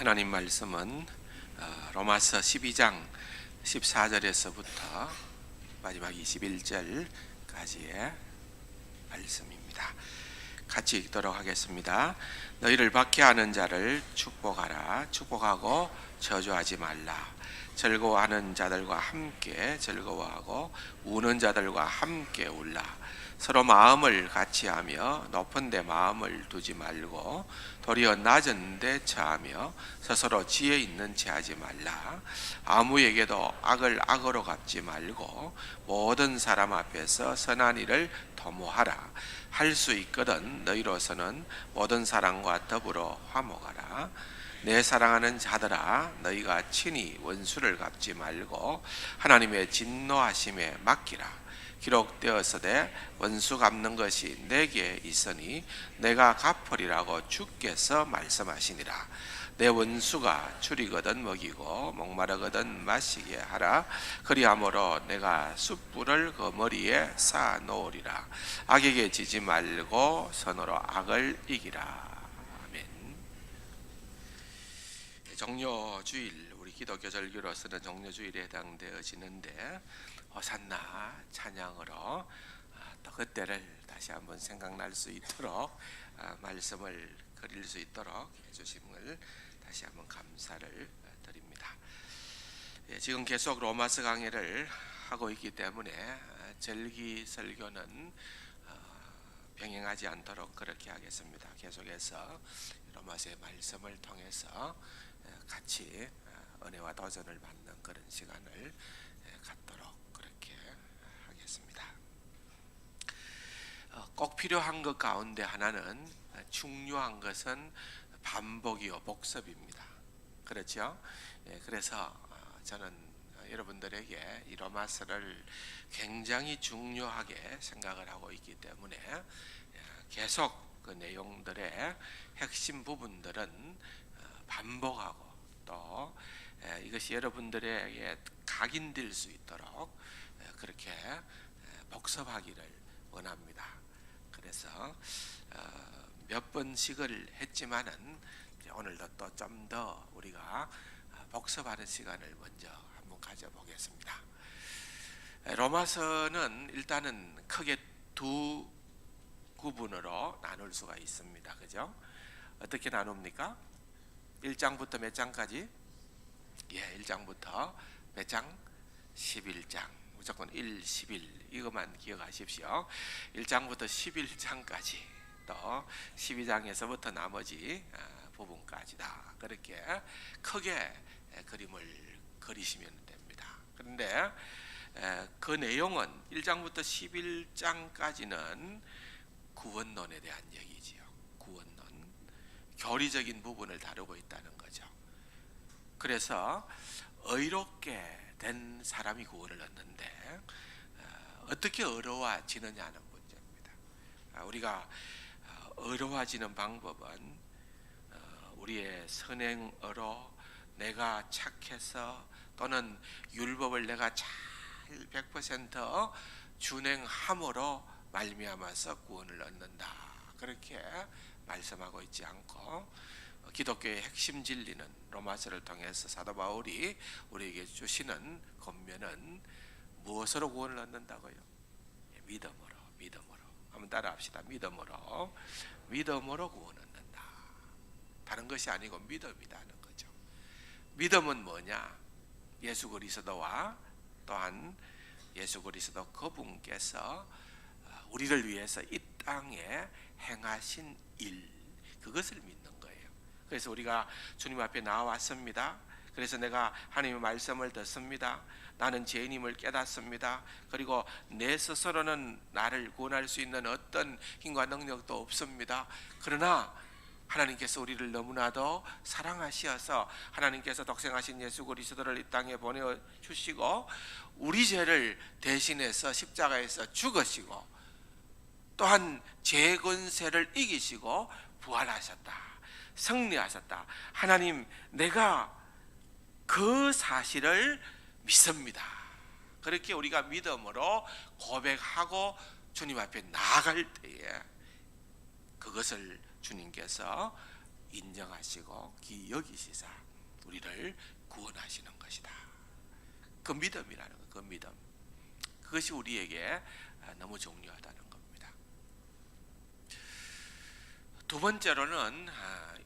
하나님 말씀은 로마서 12장 14절에서부터 마지막 21절까지의 말씀입니다. 같이 읽도록 하겠습니다. 너희를 박해하는 자를 축복하라. 축복하고 저주하지 말라. 즐거워하는 자들과 함께 즐거워하고 우는 자들과 함께 울라. 서로 마음을 같이 하며 높은 데 마음을 두지 말고 도리어 낮은 데 처하며 스스로 지혜 있는 체 하지 말라. 아무에게도 악을 악으로 갚지 말고 모든 사람 앞에서 선한 일을 도모하라. 할 수 있거든 너희로서는 모든 사람과 더불어 화목하라. 내 사랑하는 자들아, 너희가 친히 원수를 갚지 말고 하나님의 진노하심에 맡기라. 기록되었으되 원수 갚는 것이 내게 있으니 내가 갚으리라고 주께서 말씀하시니라. 내 원수가 줄이거든 먹이고 목마르거든 마시게 하라. 그리함으로 내가 숯불을 그 머리에 쌓아 놓으리라. 악에게 지지 말고 선으로 악을 이기라. 아멘. 정료주일, 우리 기독교 절기로서는 정료주일에 해당되어지는데 호산나 찬양으로 또 그때를 다시 한번 생각날 수 있도록 말씀을 그릴 수 있도록 해주심을 다시 한번 감사를 드립니다. 지금 계속 로마서 강의를 하고 있기 때문에 절기 설교는 병행하지 않도록 그렇게 하겠습니다. 계속해서 로마서의 말씀을 통해서 같이 은혜와 도전을 받는 그런 시간을 갖도록 그렇게 하겠습니다. 꼭 필요한 것 가운데 하나는 중요한 것은 반복이요 복습입니다. 그렇죠? 그래서 저는 여러분들에게 이 로마서를 굉장히 중요하게 생각을 하고 있기 때문에 계속 그 내용들의 핵심 부분들은 반복하고 또 이것이 여러분들에게 각인될 수 있도록 그렇게 복습하기를 원합니다. 그래서 몇 번씩을 했지만은 오늘도 또 좀 더 우리가 복습하는 시간을 먼저 한번 가져보겠습니다. 로마서는 일단은 크게 두 구분으로 나눌 수가 있습니다. 그죠? 어떻게 나눕니까? 1장부터 몇 장까지? 1장부터 몇 장? 11장. 무조건 1, 11 이것만 기억하십시오. 1장부터 11장까지 또 12장에서부터 나머지 부분까지다. 그렇게 크게 그림을 그리시면 됩니다. 그런데 그 내용은 1장부터 11장까지는 구원론에 대한 얘기지요. 구원론. 교리적인 부분을 다루고 있다는 거죠. 그래서 의롭게 된 사람이 구원을 얻는데 어떻게 의로워지느냐는 문제입니다. 우리가 의로워지는 방법은 우리의 선행으로 내가 착해서 또는 율법을 내가 잘 100% 준행함으로 말미암아서 구원을 얻는다. 그렇게 말씀하고 있지 않고 기독교의 핵심 진리는 로마서를 통해서 사도 바울이 우리에게 주시는 권면은 무엇으로 구원을 얻는다고요? 믿음으로. 한번 따라합시다. 믿음으로 구원 얻는다. 다른 것이 아니고 믿음이라는 거죠. 믿음은 뭐냐? 예수 그리스도와 또한 예수 그리스도 그분께서 우리를 위해서 이 땅에 행하신 일, 그것을 믿는 거예요. 그래서 우리가 주님 앞에 나왔습니다. 그래서 내가 하나님의 말씀을 듣습니다. 나는 죄인임을 깨닫습니다. 그리고 내 스스로는 나를 구원할 수 있는 어떤 힘과 능력도 없습니다. 그러나 하나님께서 우리를 너무나도 사랑하시어서 하나님께서 독생하신 예수 그리스도를 이 땅에 보내주시고 우리 죄를 대신해서 십자가에서 죽으시고 또한 죄의 권세를 이기시고 부활하셨다. 승리하셨다. 하나님, 내가 그 사실을 믿습니다. 그렇게 우리가 믿음으로 고백하고 주님 앞에 나아갈 때에 그것을 주님께서 인정하시고 기여기시사 우리를 구원하시는 것이다. 그 믿음이라는 것, 그 믿음, 그것이 우리에게 너무 중요하다는 겁니다. 두 번째로는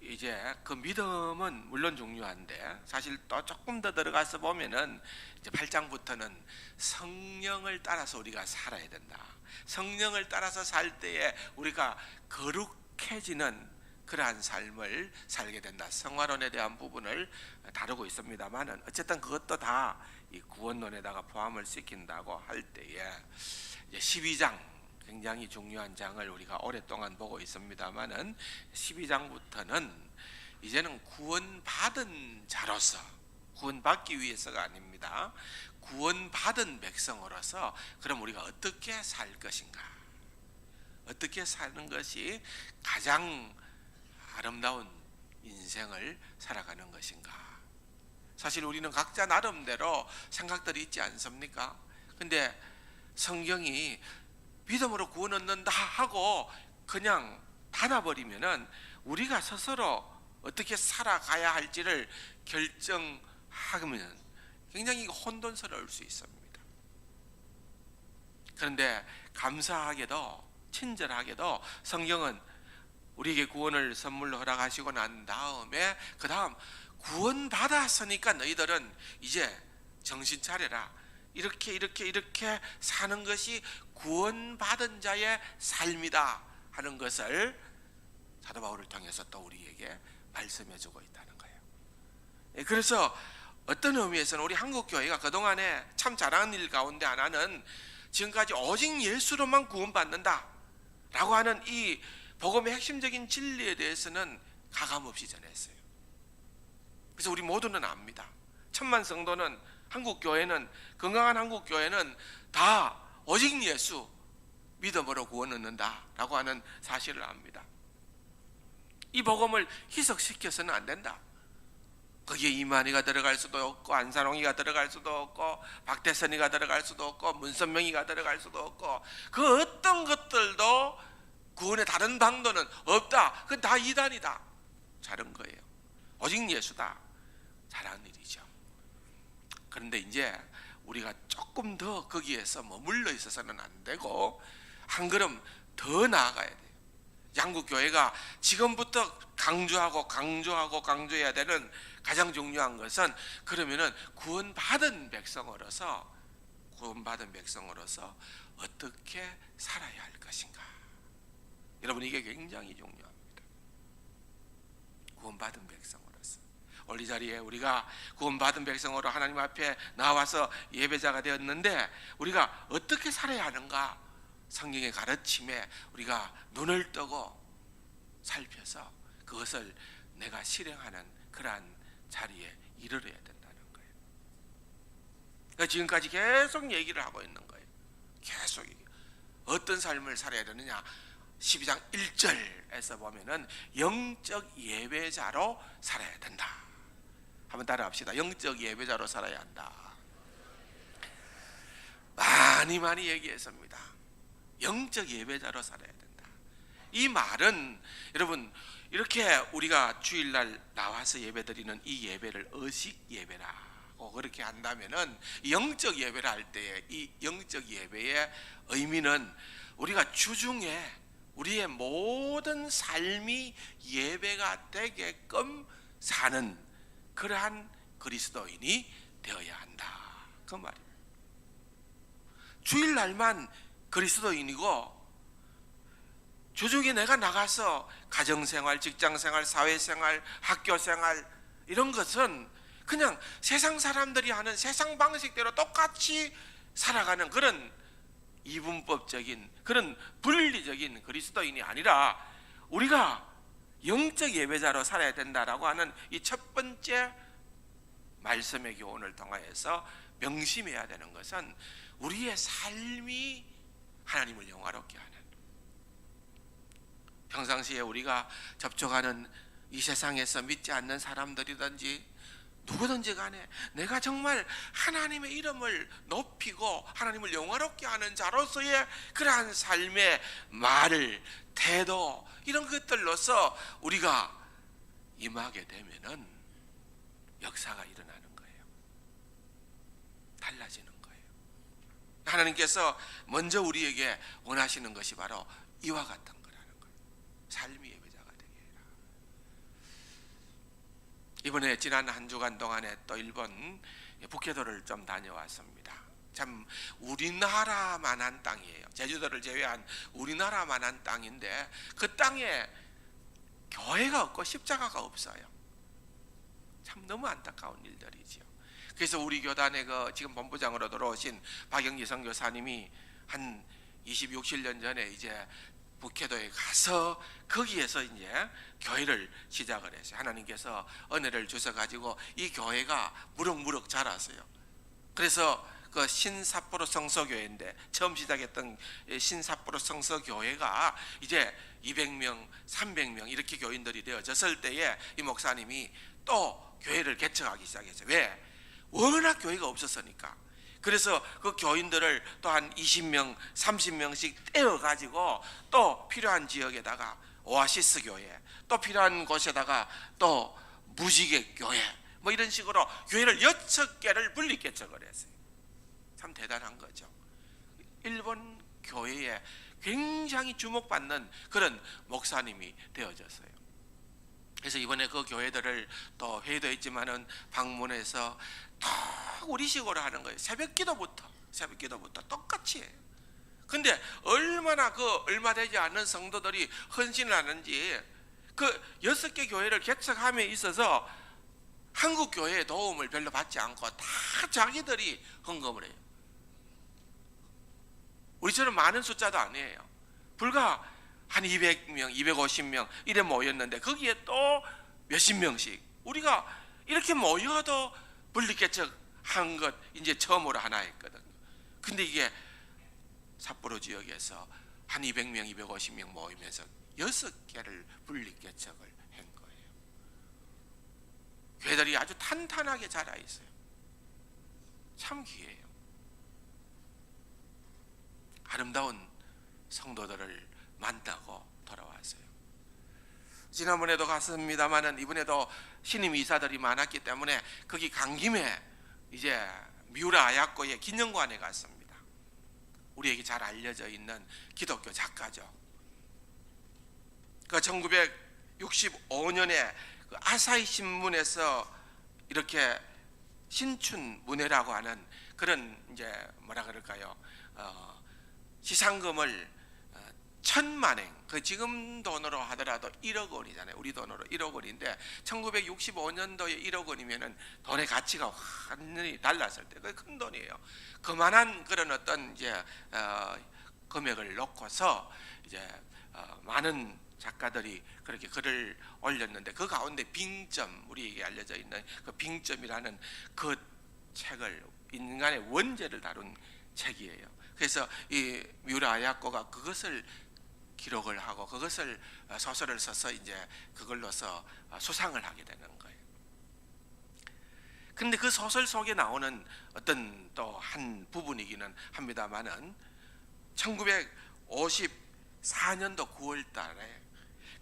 이제 그 믿음은 물론 중요한데 사실 또 조금 더 들어가서 보면은 이제 8장부터는 성령을 따라서 우리가 살아야 된다. 성령을 따라서 살 때에 우리가 거룩해지는 그러한 삶을 살게 된다. 성화론에 대한 부분을 다루고 있습니다만은 어쨌든 그것도 다 이 구원론에다가 포함을 시킨다고 할 때에 이제 12장 굉장히 중요한 장을 우리가 오랫동안 보고 있습니다만은 12장부터는 이제는 구원받은 자로서, 구원받기 위해서가 아닙니다. 구원받은 백성으로서 그럼 우리가 어떻게 살 것인가, 어떻게 사는 것이 가장 아름다운 인생을 살아가는 것인가. 사실 우리는 각자 나름대로 생각들이 있지 않습니까? 근데 성경이 믿음으로 구원 얻는다 하고 그냥 닫아버리면은 우리가 스스로 어떻게 살아가야 할지를 결정하면 굉장히 혼돈스러울 수 있습니다. 그런데 감사하게도, 친절하게도 성경은 우리에게 구원을 선물로 허락하시고 난 다음에 그 다음 구원받았으니까 너희들은 이제 정신 차려라, 이렇게 사는 것이 구원받은 자의 삶이다 하는 것을 사도 바울을 통해서 또 우리에게 말씀해주고 있다는 거예요. 그래서 어떤 의미에서는 우리 한국교회가 그동안에 참 잘하는 일 가운데 하나는 지금까지 오직 예수로만 구원받는다 라고 하는 이 복음의 핵심적인 진리에 대해서는 가감없이 전했어요. 그래서 우리 모두는 압니다. 천만 성도는, 한국교회는, 건강한 한국교회는 다 오직 예수 믿음으로 구원 얻는다 라고 하는 사실을 압니다. 이 복음을 희석시켜서는 안 된다. 거기에 이만희가 들어갈 수도 없고, 안산홍이가 들어갈 수도 없고, 박대선이가 들어갈 수도 없고, 문선명이가 들어갈 수도 없고, 그 어떤 것들도 구원의 다른 방도는 없다. 그건 다 이단이다. 잘한 거예요. 오직 예수다. 잘한 일이죠. 그런데 이제 우리가 조금 더 거기에서 머물러 있어서는 안 되고 한 걸음 더 나아가야 돼요. 한국교회가 지금부터 강조해야 되는 가장 중요한 것은 그러면은 구원받은 백성으로서 어떻게 살아야 할 것인가. 여러분, 이게 굉장히 중요합니다. 구원받은 백성으로서 오늘 이 자리에 우리가 구원받은 백성으로 하나님 앞에 나와서 예배자가 되었는데 우리가 어떻게 살아야 하는가, 성경의 가르침에 우리가 눈을 뜨고 살펴서 그것을 내가 실행하는 그러한 자리에 이르러야 된다는 거예요. 그러니까 지금까지 계속 얘기를 하고 있는 거예요. 계속 어떤 삶을 살아야 되느냐. 12장 1절에서 보면은 영적 예배자로 살아야 된다. 한번 따라합시다. 영적 예배자로 살아야 한다. 많이 얘기했습니다. 영적 예배자로 살아야 된다. 이 말은 여러분, 이렇게 우리가 주일날 나와서 예배드리는 이 예배를 의식 예배라고 그렇게 한다면은 영적 예배를 할 때에 이 영적 예배의 의미는 우리가 주중에 우리의 모든 삶이 예배가 되게끔 사는 그러한 그리스도인이 되어야 한다. 그 말이에요. 주일날만 그리스도인이고 주중에 내가 나가서 가정생활, 직장생활, 사회생활, 학교생활 이런 것은 그냥 세상 사람들이 하는 세상 방식대로 똑같이 살아가는 그런 이분법적인, 그런 분리적인 그리스도인이 아니라 우리가 영적 예배자로 살아야 된다라고 하는 이 첫 번째 말씀의 교훈을 통하여서 명심해야 되는 것은 우리의 삶이 하나님을 영화롭게 하는, 평상시에 우리가 접촉하는 이 세상에서 믿지 않는 사람들이든지 누구든지 간에 내가 정말 하나님의 이름을 높이고 하나님을 영화롭게 하는 자로서의 그러한 삶의 말을, 태도, 이런 것들로서 우리가 임하게 되면은 역사가 일어나는 거예요. 달라지는 거예요. 하나님께서 먼저 우리에게 원하시는 것이 바로 이와 같은 거라는 거예요. 삶의 예배자가 되게 해라. 이번에 지난 한 주간 동안에 또 일본 북해도를 좀 다녀왔습니다. 참 우리나라만한 땅이에요. 제주도를 제외한 우리나라만한 땅인데 그 땅에 교회가 없고 십자가가 없어요. 참 너무 안타까운 일들이지요. 그래서 우리 교단의 지금 본부장으로 들어오신 박영기 선교사님이 한 26년 전에 이제 북해도에 가서 거기에서 이제 교회를 시작을 했어요. 하나님께서 은혜를 주셔 가지고 이 교회가 무럭무럭 자랐어요. 그래서 그 신삿포로 성서교회인데 처음 시작했던 신삿포로 성서교회가 이제 200명, 300명 이렇게 교인들이 되어졌을 때에 이 목사님이 또 교회를 개척하기 시작했어요. 왜? 워낙 교회가 없었으니까. 그래서 그 교인들을 또 한 20명, 30명씩 떼어가지고 또 필요한 지역에다가 오아시스 교회, 또 필요한 곳에다가 또 무지개 교회, 뭐 이런 식으로 교회를 6개를 분리 개척을 했어요. 참 대단한 거죠. 일본 교회에 굉장히 주목받는 그런 목사님이 되어졌어요. 그래서 이번에 그 교회들을 또 회의도 있지만은 방문해서 또 우리식으로 하는 거예요. 새벽 기도부터 똑같이 해요. 근데 얼마나 얼마 되지 않는 성도들이 헌신을 하는지 그 6개 교회를 개척함에 있어서 한국 교회의 도움을 별로 받지 않고 다 자기들이 헌금을 해요. 우리처럼 많은 숫자도 아니에요. 불과 한 200명, 250명 이래 모였는데 거기에 또 몇십 명씩 우리가 이렇게 모여도 분리개척한 것 이제 처음으로 하나 했거든요. 근데 이게 삿포로 지역에서 한 200명, 250명 모이면서 6개를 분리개척을 한 거예요. 교회들이 아주 탄탄하게 자라 있어요. 참 귀해요. 아름다운 성도들을 만나고 돌아왔어요. 지난번에도 갔습니다만은 이번에도 신임 이사들이 많았기 때문에 거기 간 김에 이제 미우라 아야코의 기념관에 갔습니다. 우리에게 잘 알려져 있는 기독교 작가죠. 그 1965년에 그 아사히 신문에서 이렇게 신춘 문예라고 하는 그런 이제 뭐라 그럴까요? 시상금을 1000만엔, 그 지금 돈으로 하더라도 1억 원이잖아요. 우리 돈으로 1억 원인데 1965년도에 1억 원이면은 돈의 가치가 완전히 달랐을 때, 그게 큰 돈이에요. 그만한 그런 어떤 이제 금액을 놓고서 이제 많은 작가들이 그렇게 글을 올렸는데 그 가운데 빙점, 우리에게 알려져 있는 그 빙점이라는 그 책을, 인간의 원죄를 다룬 책이에요. 그래서 이 미우라 아야코가 그것을 기록을 하고 그것을 소설을 써서 이제 그걸로서 수상을 하게 되는 거예요. 근데 그 소설 속에 나오는 어떤 또 한 부분이기는 합니다만은 1954년도 9월 달에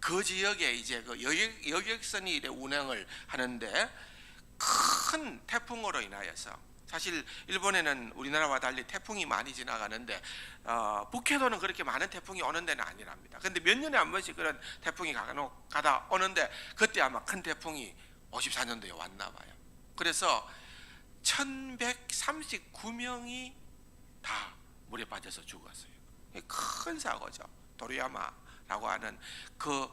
그 지역에 이제 그 여객선이 운행을 하는데 큰 태풍으로 인하여서, 사실 일본에는 우리나라와 달리 태풍이 많이 지나가는데 북해도는 그렇게 많은 태풍이 오는 데는 아니랍니다. 근데 몇 년에 한 번씩 그런 태풍이 가다 오는데 그때 아마 큰 태풍이 54년도에 왔나 봐요. 그래서 1139명이 다 물에 빠져서 죽었어요. 큰 사고죠. 도리야마라고 하는 그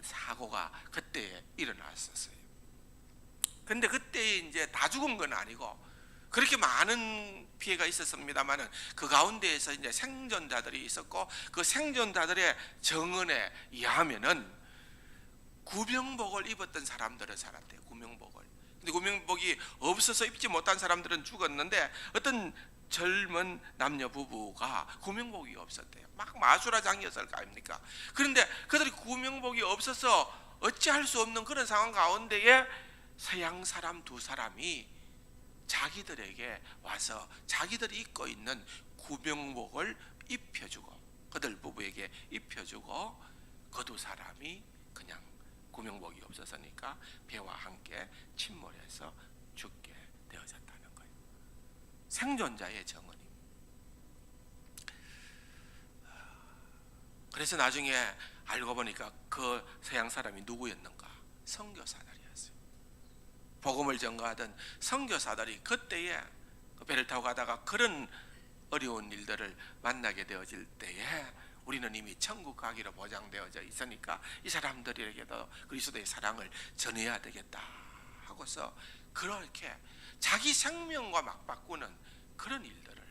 사고가 그때 일어났었어요. 근데 그때 이제 다 죽은 건 아니고 그렇게 많은 피해가 있었습니다만은 그 가운데에서 이제 생존자들이 있었고 그 생존자들의 증언에 의하면은 구명복을 입었던 사람들은 살았대요. 구명복을. 근데 구명복이 없어서 입지 못한 사람들은 죽었는데 어떤 젊은 남녀 부부가 구명복이 없었대요. 막 마수라장이었을 거 아닙니까? 그런데 그들이 구명복이 없어서 어찌할 수 없는 그런 상황 가운데에 서양 사람 두 사람이 자기들에게 와서 자기들이 입고 있는 구명복을 입혀주고, 그들 부부에게 입혀주고 그 두 사람이 그냥 구명복이 없었으니까 배와 함께 침몰해서 죽게 되어졌다는 거예요. 생존자의 정언입니다. 그래서 나중에 알고 보니까 그 서양 사람이 누구였는가? 선교사들이었어요. 복음을 전가하던 선교사들이 그때에 배를 타고 가다가 그런 어려운 일들을 만나게 되어질 때에 우리는 이미 천국 가기로 보장되어져 있으니까 이 사람들에게도 그리스도의 사랑을 전해야 되겠다 하고서 그렇게 자기 생명과 맞바꾸는 그런 일들을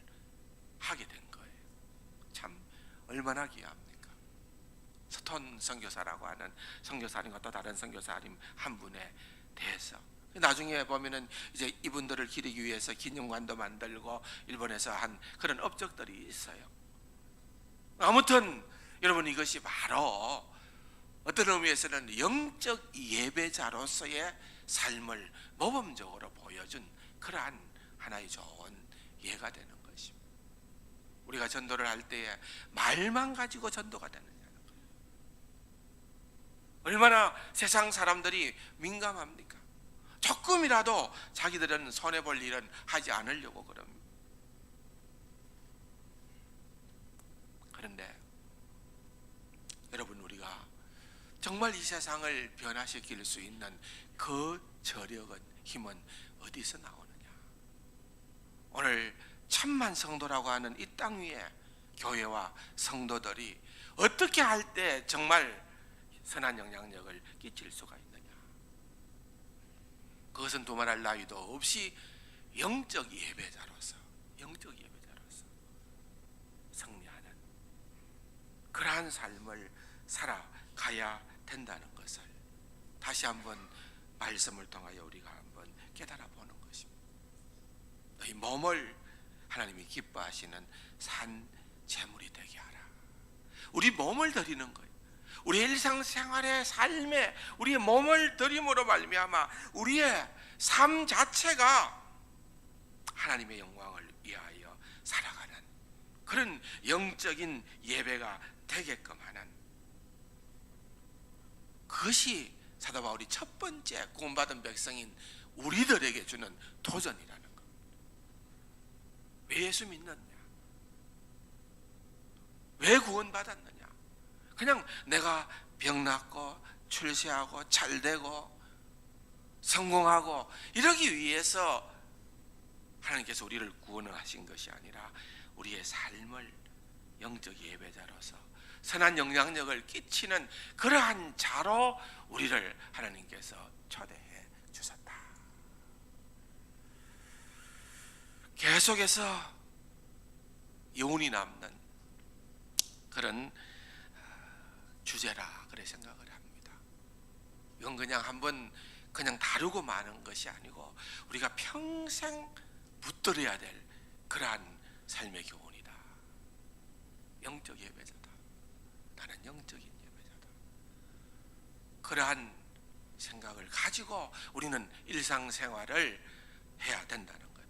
하게 된 거예요. 참 얼마나 귀합니까? 스톤 선교사라고 하는 선교사님과 또 다른 선교사님 한 분에 대해서 나중에 보면은 이제 이분들을 기리기 위해서 기념관도 만들고 일본에서 한 그런 업적들이 있어요. 아무튼 여러분, 이것이 바로 어떤 의미에서는 영적 예배자로서의 삶을 모범적으로 보여준 그러한 하나의 좋은 예가 되는 것입니다. 우리가 전도를 할 때에 말만 가지고 전도가 되느냐는 거예요. 얼마나 세상 사람들이 민감합니까? 조금이라도 자기들은 손해볼 일은 하지 않으려고 그럽니다. 그런데 여러분, 우리가 정말 이 세상을 변화시킬 수 있는 그 저력은, 힘은 어디서 나오느냐? 오늘 천만 성도라고 하는 이 땅 위에 교회와 성도들이 어떻게 할 때 정말 선한 영향력을 끼칠 수가 있느냐? 그것은 두말할 나위도 없이 영적 예배자로서 승리하는 그러한 삶을 살아가야 된다는 것을 다시 한번 말씀을 통하여 우리가 한번 깨달아 보는 것입니다. 너희 몸을 하나님이 기뻐하시는 산 제물이 되게 하라. 우리 몸을 드리는 거예요. 우리 일상생활의 삶에 우리의 몸을 드림으로 말미암아 우리의 삶 자체가 하나님의 영광을 위하여 살아가는 그런 영적인 예배가 되게끔 하는, 그것이 사도 바울이 첫 번째 구원받은 백성인 우리들에게 주는 도전이라는 것. 왜 예수 믿느냐? 왜 구원받았느냐? 그냥 내가 병 낫고 출세하고 잘되고 성공하고 이러기 위해서 하나님께서 우리를 구원하신 것이 아니라 우리의 삶을 영적 예배자로서 선한 영향력을 끼치는 그러한 자로 우리를 하나님께서 초대해 주셨다. 계속해서 여운이 남는 그런 주제라 그래 생각을 합니다. 이건 그냥 한번 그냥 다루고 마는 것이 아니고 우리가 평생 붙들어야 될 그러한 삶의 교훈이다. 영적 예배자다. 나는 영적인 예배자다. 그러한 생각을 가지고 우리는 일상생활을 해야 된다는 것.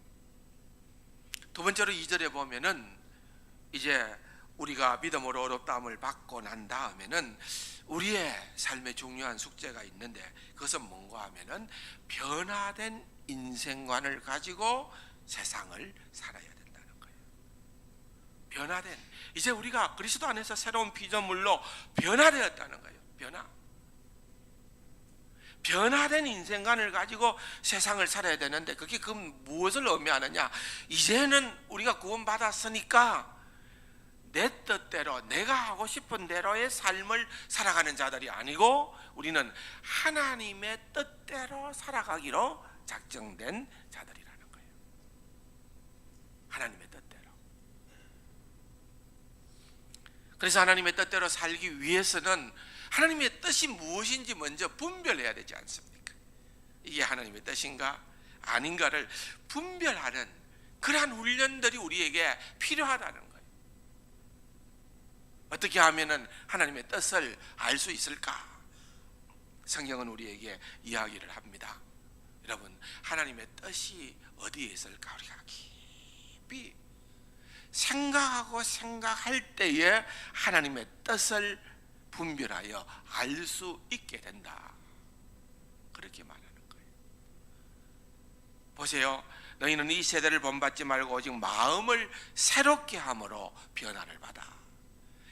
두 번째로 2절에 보면은 이제 우리가 믿음으로 어렵다함을 받고 난 다음에는 우리의 삶에 중요한 숙제가 있는데 그것은 뭔가 하면은 변화된 인생관을 가지고 세상을 살아야 된다는 거예요. 변화된, 이제 우리가 그리스도 안에서 새로운 피조물로 변화되었다는 거예요. 변화된 인생관을 가지고 세상을 살아야 되는데 그게 그 무엇을 의미하느냐? 이제는 우리가 구원받았으니까 내 뜻대로 내가 하고 싶은 대로의 삶을 살아가는 자들이 아니고 우리는 하나님의 뜻대로 살아가기로 작정된 자들이라는 거예요. 하나님의 뜻대로. 그래서 하나님의 뜻대로 살기 위해서는 하나님의 뜻이 무엇인지 먼저 분별해야 되지 않습니까? 이게 하나님의 뜻인가 아닌가를 분별하는 그러한 훈련들이 우리에게 필요하다는 거예요. 어떻게 하면은 하나님의 뜻을 알 수 있을까? 성경은 우리에게 이야기를 합니다. 여러분, 하나님의 뜻이 어디에 있을까? 우리가 깊이 생각하고 생각할 때에 하나님의 뜻을 분별하여 알 수 있게 된다. 그렇게 말하는 거예요. 보세요. 너희는 이 세대를 본받지 말고 오직 마음을 새롭게 함으로 변화를 받아.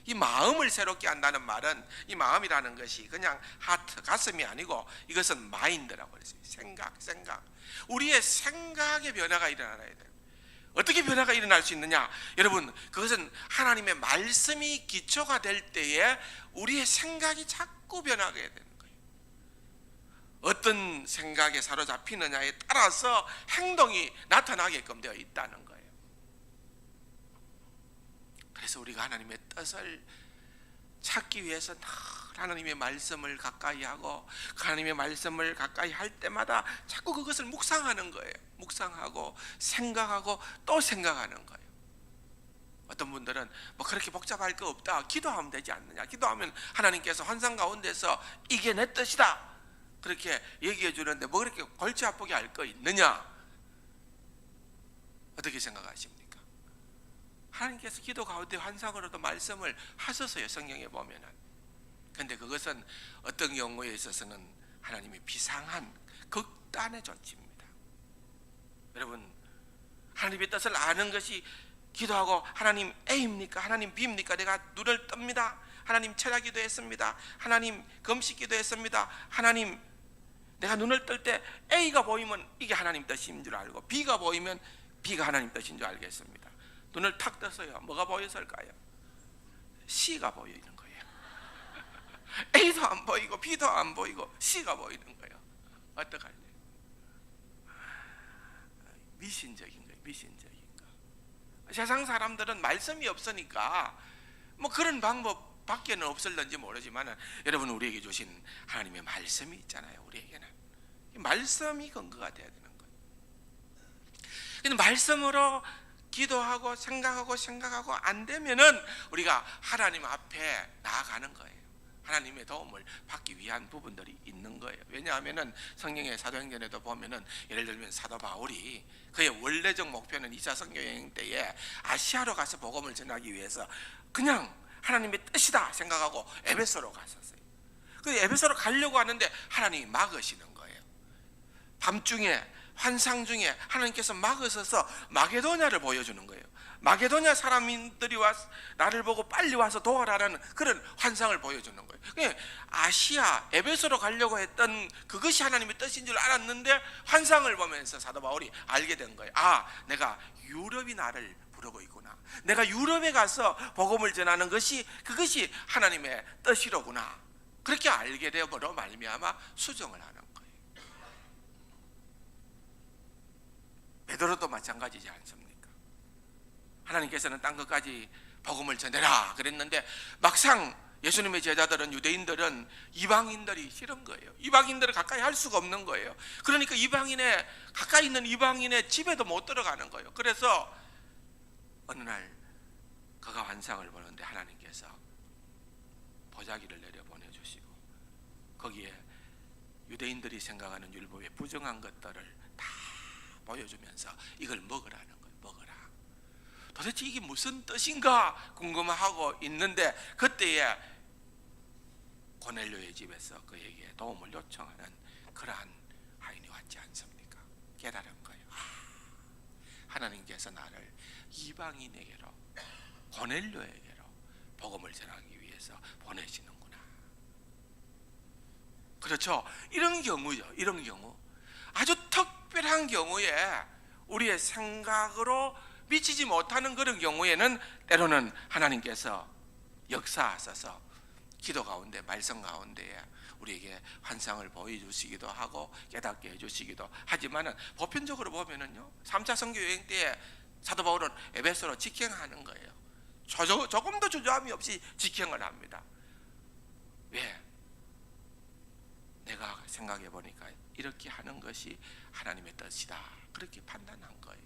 이 마음을 새롭게 한다는 말은, 이 마음이라는 것이 그냥 하트, 가슴이 아니고 이것은 마인드라고 그랬어요. 생각. 우리의 생각의 변화가 일어나야 돼요. 어떻게 변화가 일어날 수 있느냐? 여러분, 그것은 하나님의 말씀이 기초가 될 때에 우리의 생각이 자꾸 변하게 되는 거예요. 어떤 생각에 사로잡히느냐에 따라서 행동이 나타나게끔 되어 있다는 거예요. 그래서 우리가 하나님의 뜻을 찾기 위해서 늘 하나님의 말씀을 가까이 하고, 하나님의 말씀을 가까이 할 때마다 자꾸 그것을 묵상하는 거예요. 묵상하고 생각하고 또 생각하는 거예요. 어떤 분들은 뭐 그렇게 복잡할 거 없다, 기도하면 되지 않느냐, 기도하면 하나님께서 환상 가운데서 이게 내 뜻이다 그렇게 얘기해 주는데 뭐 그렇게 골치 아프게 할 거 있느냐? 어떻게 생각하십니까? 하나님께서 기도 가운데 환상으로도 말씀을 하셨어요, 성경에 보면은. 그런데 그것은 어떤 경우에 있어서는 하나님의 비상한 극단의 조치입니다. 여러분, 하나님의 뜻을 아는 것이 기도하고 하나님 A입니까? 하나님 B입니까? 내가 눈을 뜹니다. 하나님 철야 기도했습니다. 하나님 금식 기도했습니다. 하나님, 내가 눈을 뜰 때 A가 보이면 이게 하나님 뜻인 줄 알고, B가 보이면 B가 하나님 뜻인 줄 알겠습니다. 눈을 탁 떴어요. 뭐가 보였을까요? C가 보이는 거예요. A도 안 보이고 B도 안 보이고 C가 보이는 거예요. 어떡할래? 미신적인 거예요. 미신적인 거. 세상 사람들은 말씀이 없으니까 뭐 그런 방법 밖에는 없을런지 모르지만, 여러분, 우리에게 주신 하나님의 말씀이 있잖아요. 우리에게는 이 말씀이 근거가 되어야 되는 거예요. 근데 말씀으로 기도하고 생각하고 안 되면은 우리가 하나님 앞에 나아가는 거예요. 하나님의 도움을 받기 위한 부분들이 있는 거예요. 왜냐하면은 성경의 사도행전에도 보면은, 예를 들면 사도 바울이 그의 원래적 목표는 2차 선교 여행 때에 아시아로 가서 복음을 전하기 위해서 그냥 하나님의 뜻이다 생각하고 에베소로 갔었어요. 그 에베소로 가려고 하는데 하나님이 막으시는 거예요. 밤중에 환상 중에 하나님께서 막으셔서 마게도냐를 보여주는 거예요. 마게도냐 사람들이 나를 보고 빨리 와서 도와라라는 그런 환상을 보여주는 거예요. 아시아 에베소로 가려고 했던 그것이 하나님의 뜻인 줄 알았는데 환상을 보면서 사도 바울이 알게 된 거예요. 아, 내가 유럽이 나를 부르고 있구나. 내가 유럽에 가서 복음을 전하는 것이, 그것이 하나님의 뜻이로구나. 그렇게 알게 되어버려 말미암아 수정을 하는 거예요. 베드로도 마찬가지지 않습니까? 하나님께서는 땅 끝까지 복음을 전해라 그랬는데, 막상 예수님의 제자들은, 유대인들은 이방인들이 싫은 거예요. 이방인들을 가까이 할 수가 없는 거예요. 그러니까 가까이 있는 이방인의 집에도 못 들어가는 거예요. 그래서 어느 날 그가 환상을 보는데 하나님께서 보자기를 내려 보내주시고, 거기에 유대인들이 생각하는 율법의 부정한 것들을 다 보여주면서 이걸 먹으라는 거예요. 먹으라. 도대체 이게 무슨 뜻인가 궁금하고 있는데, 그때에 고넬료의 집에서 그에게 도움을 요청하는 그러한 하인이 왔지 않습니까? 깨달은 거예요. 하나님께서 나를 이방인에게로, 고넬료에게로 복음을 전하기 위해서 보내시는구나. 그렇죠? 이런 경우죠. 이런 경우, 아주 특별한 경우에 우리의 생각으로 미치지 못하는 그런 경우에는 때로는 하나님께서 역사하셔서 기도 가운데, 말씀 가운데에 우리에게 환상을 보여주시기도 하고 깨닫게 해주시기도 하지만은, 보편적으로 보면은요, 3차 선교 여행 때에 사도 바울은 에베소로 직행하는 거예요. 조금도 주저함이 없이 직행을 합니다. 왜? 내가 생각해 보니까 이렇게 하는 것이 하나님의 뜻이다, 그렇게 판단한 거예요.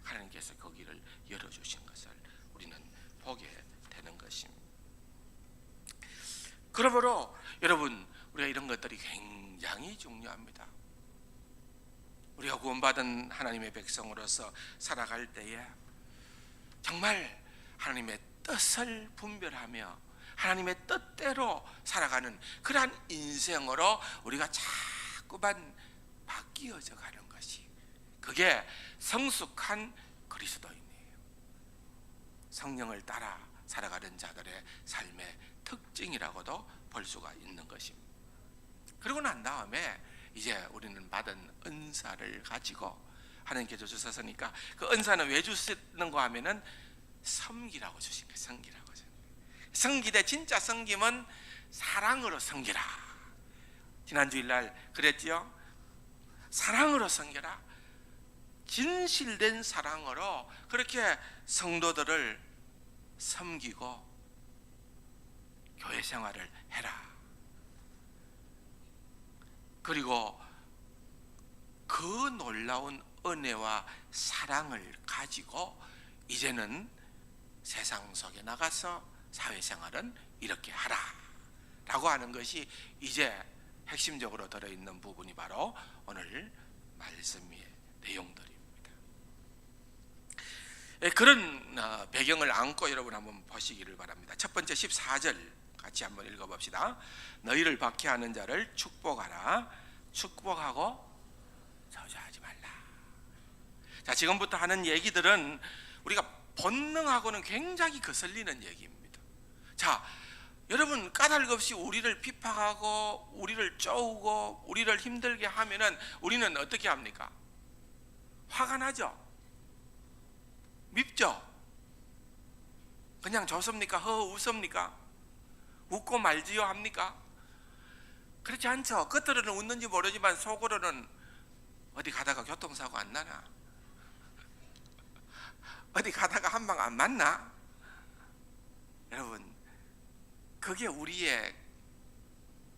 하나님께서 거기를 열어주신 것을 우리는 보게 되는 것입니다. 그러므로 여러분, 우리가 이런 것들이 굉장히 중요합니다. 우리가 구원받은 하나님의 백성으로서 살아갈 때에 정말 하나님의 뜻을 분별하며 하나님의 뜻대로 살아가는 그러한 인생으로 우리가 자꾸만 바뀌어져 가는 것이, 그게 성숙한 그리스도인이에요. 성령을 따라 살아가는 자들의 삶의 특징이라고도 볼 수가 있는 것입니다. 그러고 난 다음에 이제 우리는 받은 은사를 가지고 하나님께서 주셨으니까, 그 은사는 왜 주시는 거 하면은 섬기라고 주신 거예요. 섬기라고. 섬기되 진짜 섬김은 사랑으로 섬기라. 지난 주일날 그랬지요. 사랑으로 섬겨라. 진실된 사랑으로 그렇게 성도들을 섬기고 교회 생활을 해라. 그리고 그 놀라운 은혜와 사랑을 가지고 이제는 세상 속에 나가서 사회생활은 이렇게 하라 라고 하는 것이 이제 핵심적으로 들어있는 부분이 바로 오늘 말씀의 내용들입니다. 그런 배경을 안고 여러분 한번 보시기를 바랍니다. 첫 번째 14절 같이 한번 읽어봅시다. 너희를 박해하는 자를 축복하라. 축복하고 저주하지 말라. 자, 지금부터 하는 얘기들은 우리가 본능하고는 굉장히 거슬리는 얘기입니다. 자, 여러분 까닭없이 우리를 핍박하고 우리를 쪼우고 우리를 힘들게 하면은 우리는 어떻게 합니까? 화가 나죠? 밉죠? 그냥 좋습니까? 웃습니까? 웃고 말지요 합니까? 그렇지 않죠. 겉으로는 웃는지 모르지만 속으로는 어디 가다가 교통사고 안 나나? 어디 가다가 한 방 안 맞나? 여러분, 그게 우리의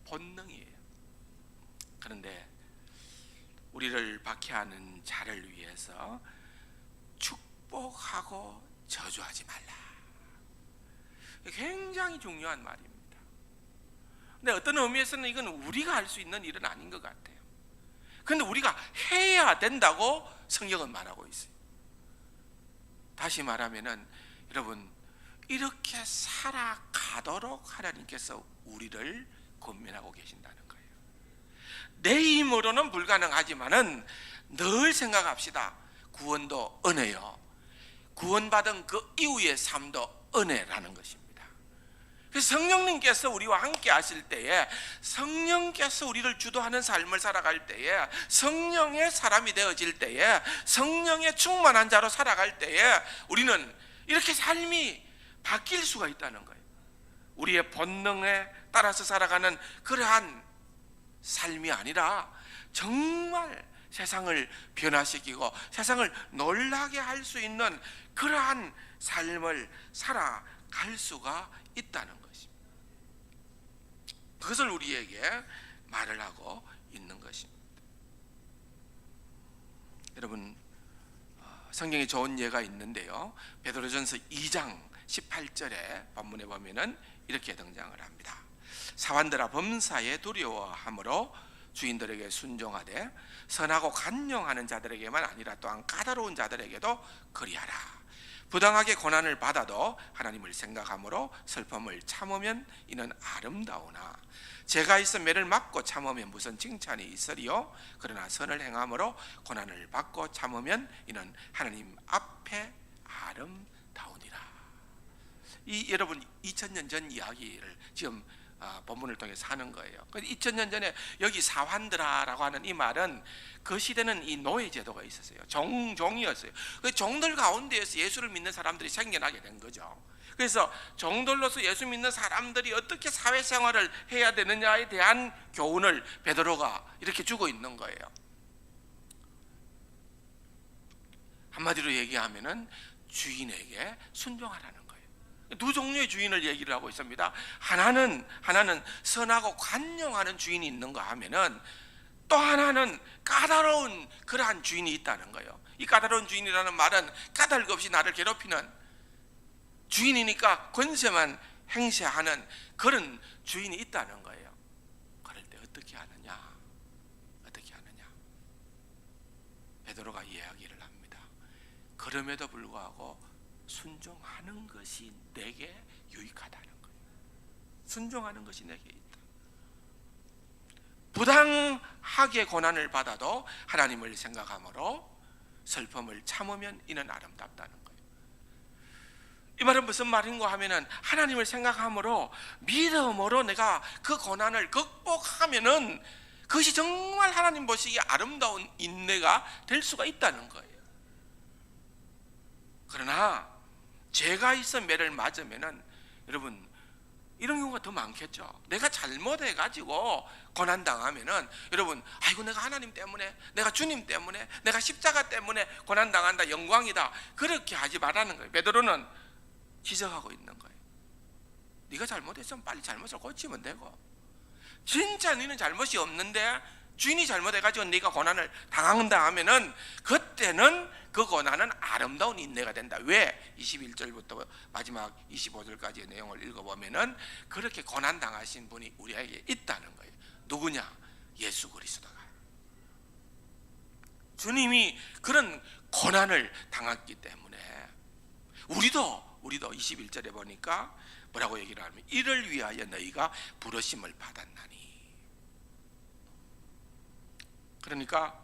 본능이에요. 그런데 우리를 박해하는 자를 위해서 축복하고 저주하지 말라. 굉장히 중요한 말입니다. 근데 어떤 의미에서는 이건 우리가 할 수 있는 일은 아닌 것 같아요. 그런데 우리가 해야 된다고 성경은 말하고 있어요. 다시 말하면은 여러분, 이렇게 살아가도록 하나님께서 우리를 권면하고 계신다는 거예요. 내 힘으로는 불가능하지만은 늘 생각합시다. 구원도 은혜요. 구원받은 그 이후의 삶도 은혜라는 것입니다. 그래서 성령님께서 우리와 함께 하실 때에, 성령께서 우리를 주도하는 삶을 살아갈 때에, 성령의 사람이 되어질 때에, 성령의 충만한 자로 살아갈 때에 우리는 이렇게 삶이 바뀔 수가 있다는 거예요. 우리의 본능에 따라서 살아가는 그러한 삶이 아니라 정말 세상을 변화시키고 세상을 놀라게 할 수 있는 그러한 삶을 살아갈 수가 있다는 것입니다. 그것을 우리에게 말을 하고 있는 것입니다. 여러분, 성경에 좋은 예가 있는데요. 베드로전서 2장 18절에 본문에 보면은 이렇게 등장을 합니다. 사환들아, 범사에 두려워함으로 주인들에게 순종하되 선하고 간용하는 자들에게만 아니라 또한 까다로운 자들에게도 그리하라. 부당하게 고난을 받아도 하나님을 생각함으로 슬픔을 참으면 이는 아름다우나 죄가 있어 매를 맞고 참으면 무슨 칭찬이 있으리요? 그러나 선을 행함으로 고난을 받고 참으면 이는 하나님 앞에 아름다우니라. 이 여러분 2000년 전 이야기를 지금 본문을 통해서 하는 거예요. 2000년 전에 여기 사환들아라고 하는 이 말은 그 시대는 이 노예 제도가 있었어요. 종이었어요. 그 종들 가운데에서 예수를 믿는 사람들이 생겨나게 된 거죠. 그래서 종들로서 예수 믿는 사람들이 어떻게 사회생활을 해야 되느냐에 대한 교훈을 베드로가 이렇게 주고 있는 거예요. 한마디로 얘기하면은 주인에게 순종하라는 거예요. 두 종류의 주인을 얘기를 하고 있습니다. 하나는 선하고 관용하는 주인이 있는가 하면은, 또 하나는 까다로운 그러한 주인이 있다는 거예요. 이 까다로운 주인이라는 말은 까닭 없이 나를 괴롭히는 주인이니까 권세만 행세하는 그런 주인이 있다는 거예요. 그럴 때 어떻게 하느냐? 베드로가 이야기를 합니다. 그럼에도 불구하고 순종하는 것이 내게 유익하다는 거예요. 순종하는 것이 내게 있다. 부당한 심하게 고난을 받아도 하나님을 생각함으로 슬픔을 참으면 이는 아름답다는 거예요. 이 말은 무슨 말인가 하면은 하나님을 생각함으로 믿음으로 내가 그 고난을 극복하면은 그것이 정말 하나님 보시기에 아름다운 인내가 될 수가 있다는 거예요. 그러나 죄가 있어 매를 맞으면은 여러분 이런 경우가 더 많겠죠. 내가 잘못해가지고 고난당하면은 여러분 아이고 내가 하나님 때문에, 내가 주님 때문에, 내가 십자가 때문에 고난당한다, 영광이다, 그렇게 하지 말라는 거예요. 베드로는 지적하고 있는 거예요. 네가 잘못했으면 빨리 잘못을 고치면 되고, 진짜 너는 잘못이 없는데 주인이 잘못해가지고 네가 고난을 당한다 하면은 그때는 그 고난은 아름다운 인내가 된다. 왜? 21절부터 마지막 25절까지의 내용을 읽어보면은 그렇게 고난 당하신 분이 우리에게 있다는 거예요. 누구냐? 예수 그리스도가. 주님이 그런 고난을 당했기 때문에 우리도 21절에 보니까 뭐라고 얘기를 하면 이를 위하여 너희가 부르심을 받았나니. 그러니까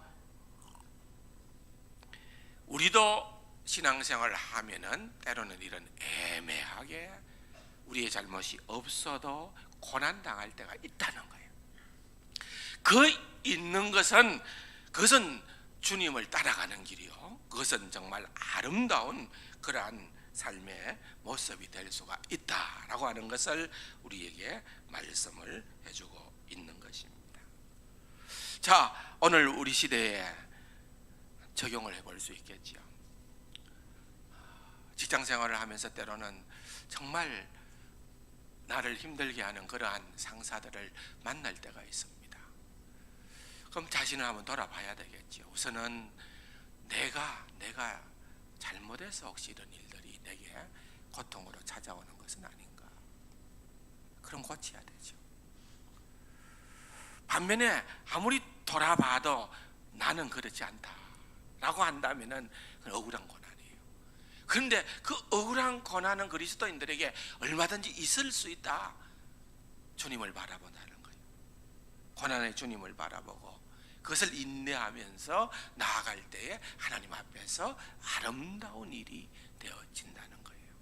우리도 신앙생활을 하면은 때로는 이런 애매하게 우리의 잘못이 없어도 고난당할 때가 있다는 거예요. 그 있는 것은 그것은 주님을 따라가는 길이요, 그것은 정말 아름다운 그러한 삶의 모습이 될 수가 있다라고 하는 것을 우리에게 말씀을 해주고 있는 것입니다. 자, 오늘 우리 시대에 적용을 해볼 수 있겠지요. 직장생활을 하면서 때로는 정말 나를 힘들게 하는 그러한 상사들을 만날 때가 있습니다. 그럼 자신을 한번 돌아봐야 되겠죠. 우선은 내가 잘못해서 혹시 이런 일들이 내게 고통으로 찾아오는 것은 아닌가. 그럼 고쳐야 되죠. 반면에 아무리 돌아봐도 나는 그렇지 않다라고 한다면은 그건 억울한 고난이에요. 그런데 그 억울한 고난은 그리스도인들에게 얼마든지 있을 수 있다. 주님을 바라본다는 거예요. 고난의 주님을 바라보고 그것을 인내하면서 나아갈 때에 하나님 앞에서 아름다운 일이 되어진다는 거예요.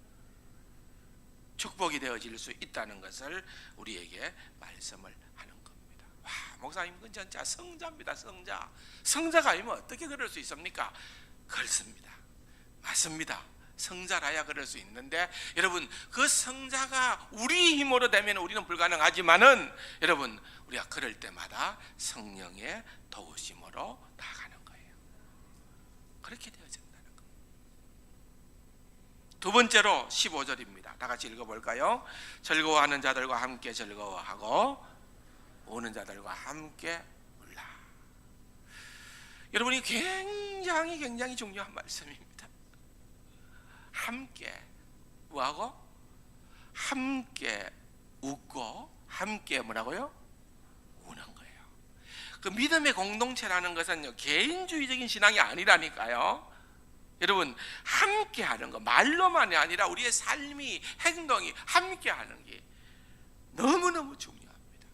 축복이 되어질 수 있다는 것을 우리에게 말씀을 하는 겁니다. 와, 목사님 그건 진짜 성자입니다. 성자가 아니면 어떻게 그럴 수 있습니까? 그렇습니다. 맞습니다. 성자라야 그럴 수 있는데 여러분 그 성자가 우리 힘으로 되면 우리는 불가능하지만은 여러분 우리가 그럴 때마다 성령의 도우심으로 나아가는 거예요. 그렇게 되어진다는 거예요. 두 번째로 15절입니다. 다 같이 읽어볼까요? 즐거워하는 자들과 함께 즐거워하고 우는 자들과 함께 울라. 여러분이 굉장히 중요한 말씀입니다. 함께 뭐하고? 함께 웃고 함께 뭐라고요? 우는 거예요. 그 믿음의 공동체라는 것은 개인주의적인 신앙이 아니라니까요. 여러분 함께 하는 거, 말로만이 아니라 우리의 삶이, 행동이 함께 하는 게 너무너무 중요합니다.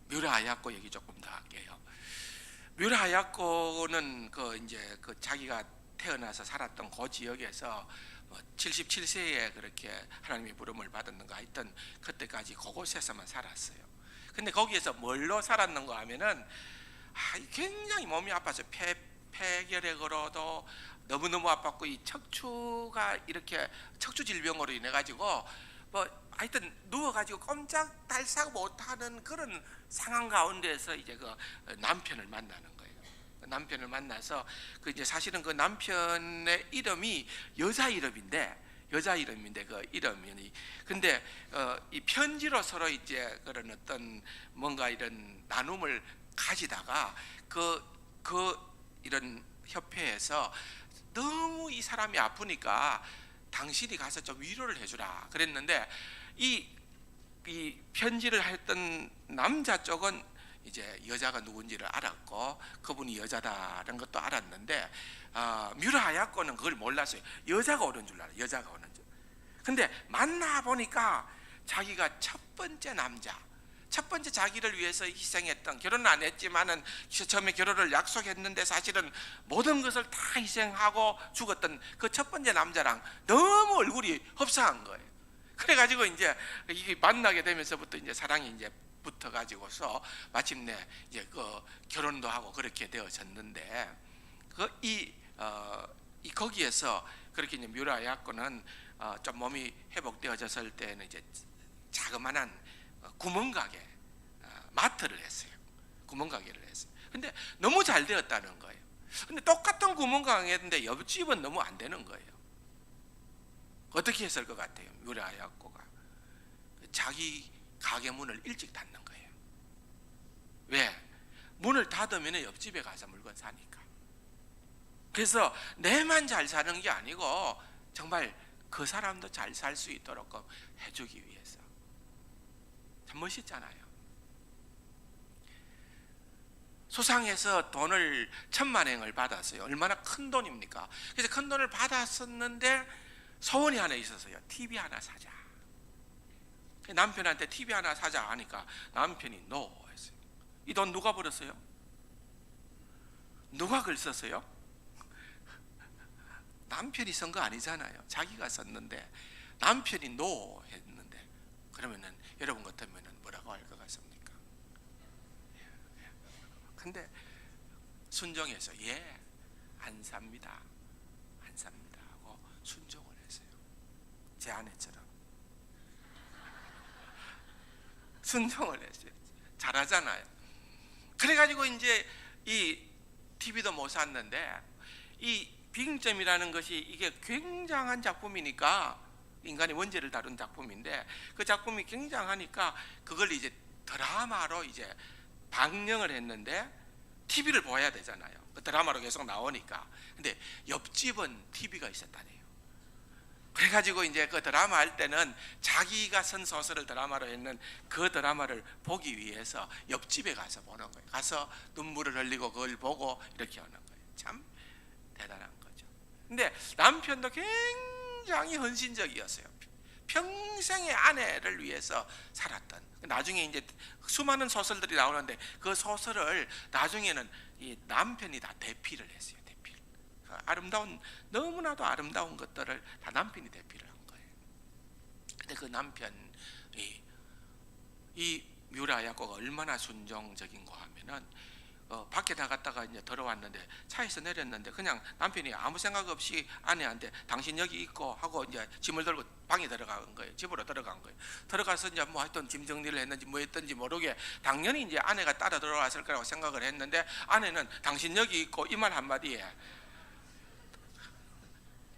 뮤라야코 얘기 조금 더 할게요. 뮤라야코는 그 자기가 태어나서 살았던 그 지역에서 77세에 그렇게 하나님의 부름을 받았는가 하여튼 그때까지 그곳에서만 살았어요. 근데 거기에서 뭘로 살았는가 하면은 굉장히 몸이 아파서 폐결에 걸어도 너무너무 아팠고 이 척추가 이렇게 척추 질병으로 인해 가지고 하여튼 누워가지고 꼼짝달싹 못하는 그런 상황 가운데서 이제 그 남편을 만나는 거예요. 남편을 만나서 그 이제 사실은 그 남편의 이름이 여자 이름인데 그 이름이 근데 이 편지로 서로 이제 그런 어떤 뭔가 이런 나눔을 가지다가 그 이런 협회에서 너무 이 사람이 아프니까 당신이 가서 좀 위로를 해주라 그랬는데 이 편지를 했던 남자 쪽은 이제 여자가 누군지를 알았고 그분이 여자다라는 것도 알았는데 뮤라야코는 그걸 몰랐어요. 여자가 오는 줄 알아요. 여자가 오는 줄. 근데 만나 보니까 자기가 첫 번째 남자, 첫 번째 자기를 위해서 희생했던, 결혼은 안 했지만은 처음에 결혼을 약속했는데 사실은 모든 것을 다 희생하고 죽었던 그 첫 번째 남자랑 너무 얼굴이 흡사한 거예요. 그래가지고 이제 이게 만나게 되면서부터 이제 사랑이 이제 붙어가지고서 마침내 이제 그 결혼도 하고 그렇게 되어졌는데, 거기에서 그렇게 이제 뮤라 야코는 좀 몸이 회복되어졌을 때는 이제 자그만한 구멍가게 마트를 했어요. 구멍가게를 했어요. 근데 너무 잘 되었다는 거예요. 근데 똑같은 구멍가게인데 옆집은 너무 안 되는 거예요. 어떻게 했을 것 같아요? 뮤라 야코가 자기 가게 문을 일찍 닫는 거예요. 왜? 문을 닫으면 옆집에 가서 물건 사니까. 그래서 내만 잘 사는 게 아니고 정말 그 사람도 잘 살 수 있도록 해주기 위해서. 참 멋있잖아요. 소상에서 돈을 10,000,000엔을 받았어요. 얼마나 큰 돈입니까? 그래서 큰 돈을 받았었는데 소원이 하나 있었어요. TV 하나 사자. 남편한테 TV 하나 사자 하니까 남편이 노 했어요. 이 돈 누가 벌었어요? 누가 글 썼어요? 남편이 쓴 거 아니잖아요. 자기가 썼는데 남편이 노 했는데, 그러면은 여러분 같으면은 뭐라고 할 것 같습니까? 근데 순종해서 안 삽니다, 안 삽니다 하고 순종을 했어요. 제 아내처럼 순종을 했어요. 잘하잖아요. 그래가지고 이제 이 TV도 못 샀는데, 이 빙점이라는 것이 이게 굉장한 작품이니까, 인간의 원죄를 다룬 작품인데 그 작품이 굉장하니까 그걸 이제 드라마로 이제 방영을 했는데 TV를 보아야 되잖아요. 그 드라마로 계속 나오니까. 근데 옆집은 TV가 있었다네요. 그래가지고 이제 그 드라마 할 때는 자기가 쓴 소설을 드라마로 했는 그 드라마를 보기 위해서 옆집에 가서 보는 거예요. 가서 눈물을 흘리고 그걸 보고 이렇게 하는 거예요. 참 대단한 거죠. 근데 남편도 굉장히 헌신적이었어요. 평생의 아내를 위해서 살았던. 나중에 이제 수많은 소설들이 나오는데 그 소설을 나중에는 이 남편이 다 대피를 했어요. 대피를. 아름다운, 너무나도 아름다운 것들을 다 남편이 대피를 한 거예요. 근데 그 남편이, 이 뮤라 야코가 얼마나 순종적인가 하면은 밖에 나갔다가 이제 들어왔는데 차에서 내렸는데 그냥 남편이 아무 생각 없이 아내한테 당신 여기 있고 하고 이제 짐을 들고 방에 들어간 거예요. 집으로 들어간 거예요. 들어가서 이제 뭐 하여튼 짐 정리를 했는지 뭐 했든지 모르게 당연히 이제 아내가 따라 들어왔을 거라고 생각을 했는데, 아내는 당신 여기 있고 이 말 한마디에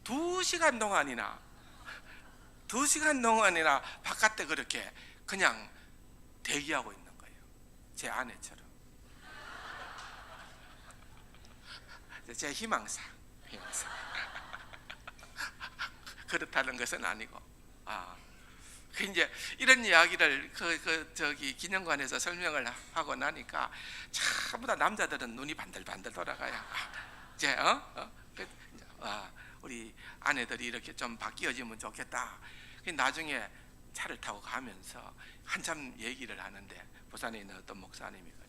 2시간 동안이나 바깥에 그렇게 그냥 대기하고 있는 거예요. 제 아내처럼. 제 희망사. 그렇다는 것은 아니고, 그 이제 이런 이야기를 저기 기념관에서 설명을 하고 나니까 전부 다 남자들은 눈이 반들반들 돌아가요. 이제 우리 아내들이 이렇게 좀 바뀌어지면 좋겠다. 나중에 차를 타고 가면서 한참 얘기를 하는데 부산에 있는 어떤 목사님이 그래요.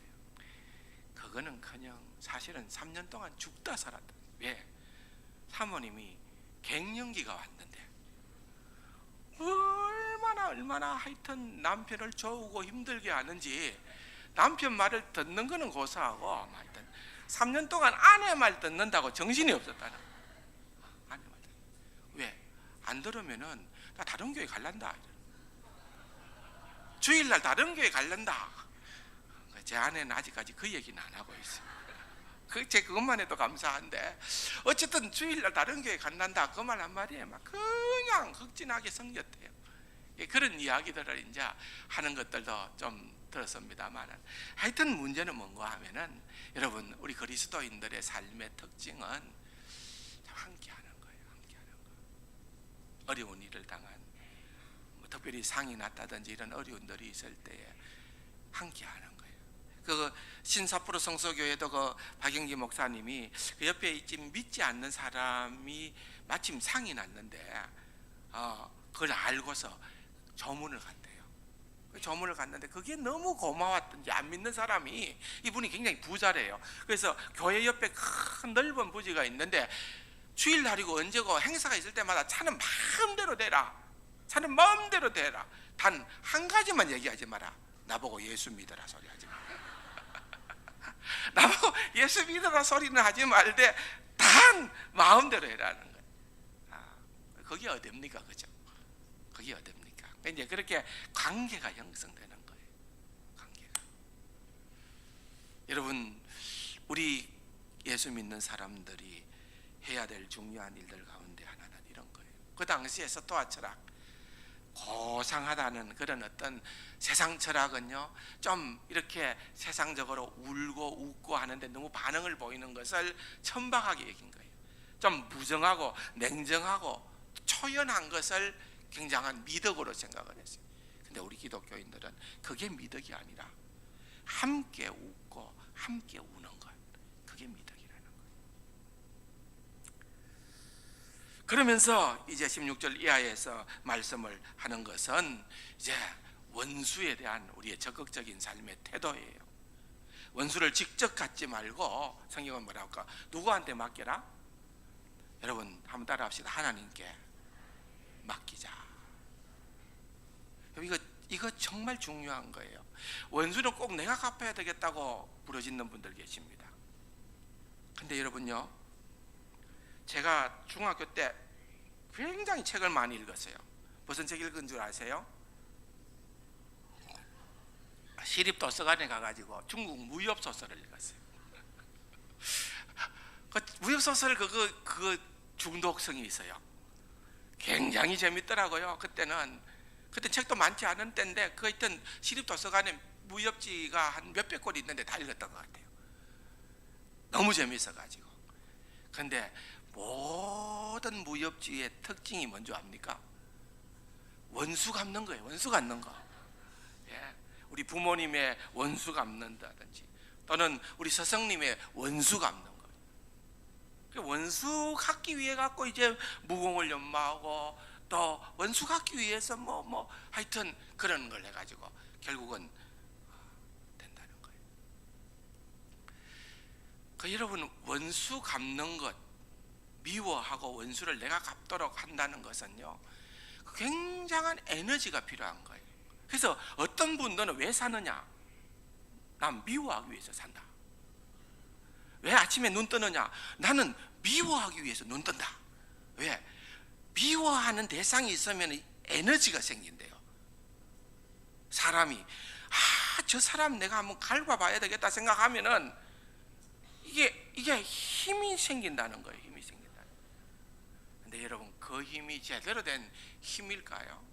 그거는커녕 사실은 3년 동안 죽다 살았다. 왜? 사모님이 갱년기가 왔는데 얼마나 하여튼 남편을 저우고 힘들게 하는지, 남편 말을 듣는 거는 고사하고 하여튼 3년 동안 아내 말 듣는다고 정신이 없었다는. 아내 말 듣는. 왜? 안 들으면은 나 다른 교회 갈란다. 주일날 다른 교회 갈란다. 제 아내는 아직까지 그 얘기는 안 하고 있어요. 그것만 해도 감사한데, 어쨌든 주일날 다른 교회 간단다 그 말 한마디에 막 그냥 극진하게 섬겼대요. 그런 이야기들을 이제 하는 것들도 좀 들었습니다만, 하여튼 문제는 뭔가 하면은, 여러분 우리 그리스도인들의 삶의 특징은 함께하는 거예요. 함께하는 거. 어려운 일을 당한, 특별히 상이 났다든지 이런 어려움들이 있을 때에 함께하는 거예요. 그 신사프로 성서교회도 그 박영기 목사님이 그 옆에 지금 믿지 않는 사람이 마침 상이 났는데 그걸 알고서 조문을 간대요. 조문을 갔는데 그게 너무 고마웠던지 안 믿는 사람이, 이분이 굉장히 부자래요. 그래서 교회 옆에 큰 넓은 부지가 있는데 주일날이고 언제고 행사가 있을 때마다 차는 마음대로 대라, 차는 마음대로 대라. 단 한 가지만 얘기하지 마라. 나보고 예수 믿어라 소리 하지 마라. 나보고 예수 믿어라 소리는 하지 말되 단 마음대로 해라는 거예요. 그게 어딥니까, 그죠? 그게 어딥니까? 이제 그렇게 관계가 형성되는 거예요. 관계가. 여러분, 우리 예수 믿는 사람들이 해야 될 중요한 일들 가운데 하나는 이런 거예요. 그 당시에 스토아 철학, 고상하다는 그런 어떤 세상 철학은요, 좀 이렇게 세상적으로 울고 웃고 하는데 너무 반응을 보이는 것을 천박하게 여긴 거예요. 좀 무정하고 냉정하고 초연한 것을 굉장한 미덕으로 생각을 했어요. 근데 우리 기독교인들은 그게 미덕이 아니라 함께 웃고 함께 우는 것, 그게 미덕이라는 거예요. 그러면서 이제 16절 이하에서 말씀을 하는 것은 이제 원수에 대한 우리의 적극적인 삶의 태도예요. 원수를 직접 갖지 말고, 성경은 뭐라고 할까? 누구한테 맡겨라? 여러분 한번 따라합시다. 하나님께 맡기자. 이거 정말 중요한 거예요. 원수는 꼭 내가 갚아야 되겠다고 부르짖는 분들 계십니다. 근데 여러분요, 제가 중학교 때 굉장히 책을 많이 읽었어요. 무슨 책 읽은 줄 아세요? 시립도서관에 가가지고 중국 무협소설을 읽었어요. 그 무협소설 그거 중독성이 있어요. 굉장히 재밌더라고요. 그때 책도 많지 않은 때인데 그 하여튼 시립도서관에 무협지가 한 몇백 권 있는데 다 읽었던 것 같아요. 너무 재밌어가지고. 근데 모든 무협지의 특징이 뭔지 압니까? 원수 갚는 거예요. 원수 갚는 거. 예. 우리 부모님의 원수 갚는다든지, 또는 우리 스승님의 원수 갚는 거. 원수 갚기 위해 갖고 이제 무공을 연마하고, 또 원수 갚기 위해서 하여튼 그런 걸 해가지고 결국은 된다는 거예요. 여러분, 원수 갚는 것, 미워하고 원수를 내가 갚도록 한다는 것은요, 굉장한 에너지가 필요한 거예요. 그래서 어떤 분들은 왜 사느냐? 난 미워하기 위해서 산다. 왜 아침에 눈 뜨느냐? 나는 미워하기 위해서 눈 뜬다. 왜? 미워하는 대상이 있으면 에너지가 생긴대요. 사람이 저 사람 내가 한번 갈궈봐야 되겠다 생각하면은 이게 힘이 생긴다는 거예요. 힘이 생긴다는 거예요. 근데 여러분, 그 힘이 제대로 된 힘일까요?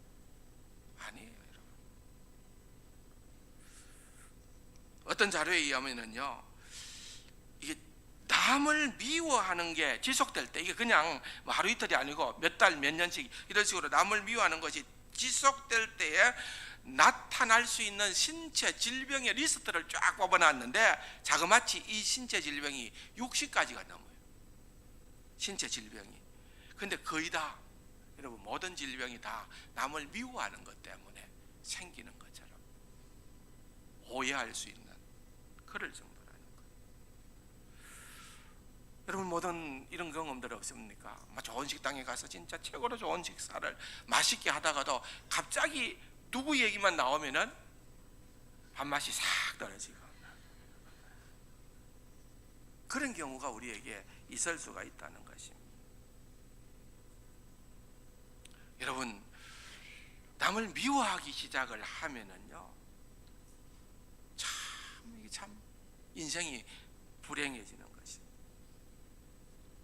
아니에요, 여러분. 어떤 자료에 의하면은요, 이게 남을 미워하는 게 지속될 때, 이게 그냥 하루 이틀이 아니고 몇 달, 몇 년씩 이런 식으로 남을 미워하는 것이 지속될 때에 나타날 수 있는 신체 질병의 리스트를 쫙 뽑아놨는데, 자그마치 이 신체 질병이 60가지가 넘어요. 신체 질병이. 근데 거의 다, 여러분, 모든 질병이 다 남을 미워하는 것 때문에 생기는 것처럼 오해할 수 있는 그럴 정도라는 거예요. 여러분, 모든 이런 경험들 없습니까? 좋은 식당에 가서 진짜 최고로 좋은 식사를 맛있게 하다가도 갑자기 누구 얘기만 나오면은 밥맛이 싹 떨어지고, 그런 경우가 우리에게 있을 수가 있다는 것입니다. 여러분, 남을 미워하기 시작을 하면은요, 참 인생이 불행해지는 것입니다.